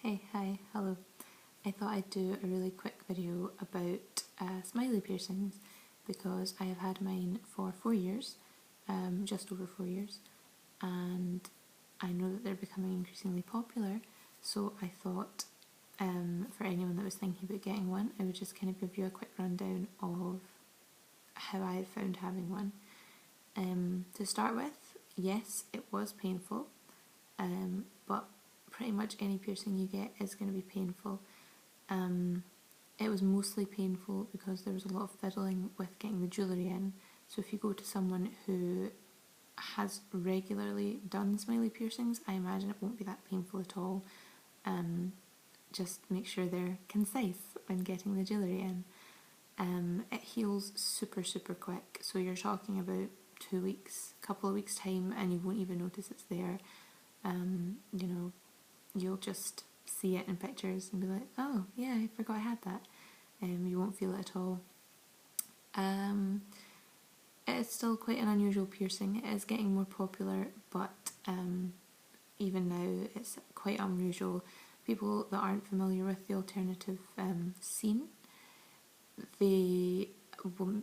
Hi, hello. I thought I'd do a really quick video about smiley piercings because I have had mine for 4 years, just over 4 years, and I know that they're becoming increasingly popular, so I thought for anyone that was thinking about getting one, I would just kind of give you a quick rundown of how I found having one. To start with, yes, it was painful, but pretty much any piercing you get is going to be painful. It was mostly painful because there was a lot of fiddling with getting the jewellery in. So if you go to someone who has regularly done smiley piercings, I imagine it won't be that painful at all. Just make sure they're concise when getting the jewellery in. It heals super quick, so you're talking about 2 weeks, couple of weeks time, and you won't even notice it's there. You'll just see it in pictures and be like, oh yeah, I forgot I had that. You won't feel it at all. It is still quite an unusual piercing. It is getting more popular, but even now it's quite unusual. People that aren't familiar with the alternative scene,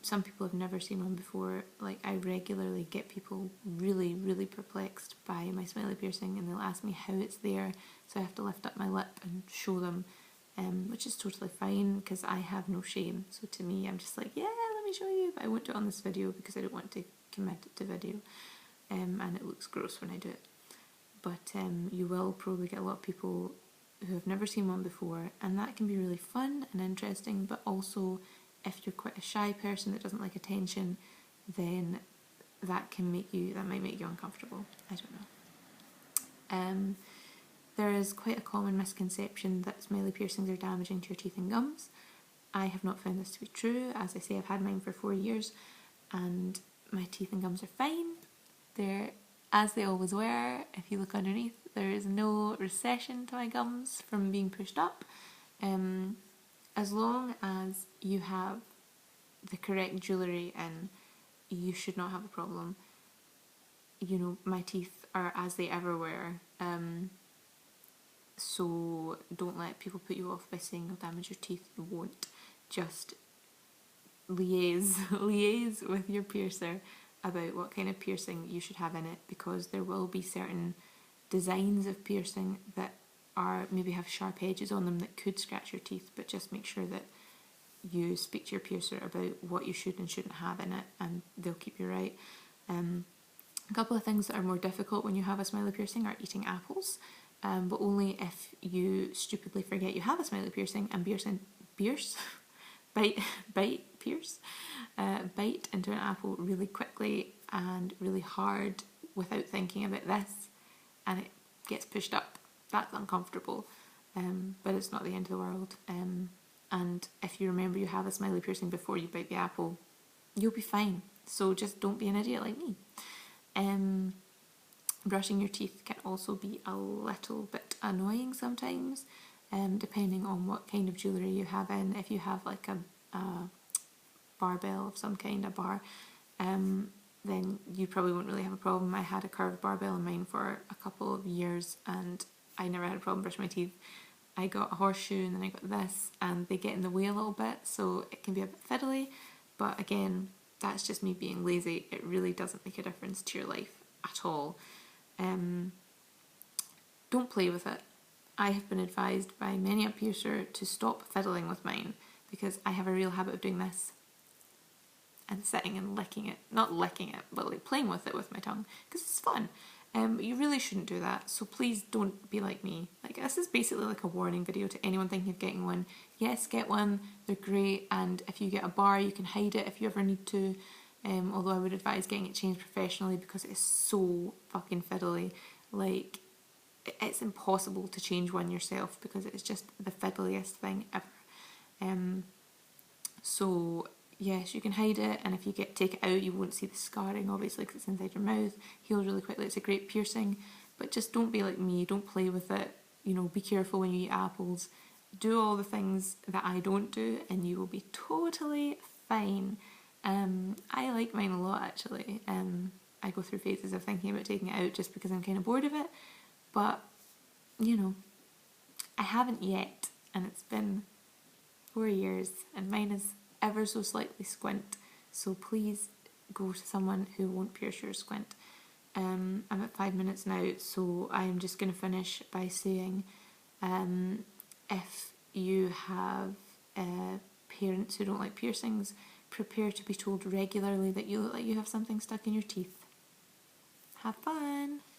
some people have never seen one before. Like, I regularly get people really perplexed by my smiley piercing, and they'll ask me how it's there, so I have to lift up my lip and show them, which is totally fine because I have no shame. So to me, I'm just like, yeah, let me show you, but I won't do it on this video because I don't want to commit it to video, and it looks gross when I do it. But you will probably get a lot of people who have never seen one before, and that can be really fun and interesting, but also if you're quite a shy person that doesn't like attention, then that might make you uncomfortable. I don't know. There is quite a common misconception that smiley piercings are damaging to your teeth and gums. I have not found this to be true. As I say, I've had mine for 4 years and my teeth and gums are fine. They're as they always were. If you look underneath, there is no recession to my gums from being pushed up. As long as you have the correct jewellery in, you should not have a problem. My teeth are as they ever were, so don't let people put you off by saying you'll damage your teeth. You won't. Just liaise with your piercer about what kind of piercing you should have in it, because there will be certain designs of piercing that maybe have sharp edges on them that could scratch your teeth, but just make sure that you speak to your piercer about what you should and shouldn't have in it, and they'll keep you right. A couple of things that are more difficult when you have a smiley piercing are eating apples, but only if you stupidly forget you have a smiley piercing and bite into an apple really quickly and really hard without thinking about this, and it gets pushed up. That's uncomfortable, but it's not the end of the world. And if you remember you have a smiley piercing before you bite the apple, you'll be fine. So just don't be an idiot like me. Brushing your teeth can also be a little bit annoying sometimes, depending on what kind of jewellery you have in. If you have like a barbell of some kind, a bar, then you probably won't really have a problem. I had a curved barbell in mine for a couple of years and I never had a problem brushing my teeth. I got a horseshoe and then I got this, and they get in the way a little bit, so it can be a bit fiddly, but again, that's just me being lazy. It really doesn't make a difference to your life at all. Don't play with it. I have been advised by many a piercer to stop fiddling with mine because I have a real habit of doing this and sitting and licking it. Not licking it, but like playing with it with my tongue because it's fun. But you really shouldn't do that, so please don't be like me. Like, this is basically like a warning video to anyone thinking of getting one. Yes, get one, they're great, and if you get a bar you can hide it if you ever need to, although I would advise getting it changed professionally because it is so fucking fiddly. Like, it's impossible to change one yourself because it's just the fiddliest thing ever. So yes, you can hide it, and if you take it out you won't see the scarring, obviously, because it's inside your mouth. Heals really quickly. It's a great piercing, but just don't be like me. Don't play with it. Be careful when you eat apples. Do all the things that I don't do and you will be totally fine. I like mine a lot, actually. I go through phases of thinking about taking it out just because I'm kind of bored of it, but I haven't yet, and it's been 4 years, and mine is ever so slightly squint, so please go to someone who won't pierce your squint. I'm at 5 minutes now, so I'm just going to finish by saying, if you have parents who don't like piercings, prepare to be told regularly that you look like you have something stuck in your teeth. Have fun!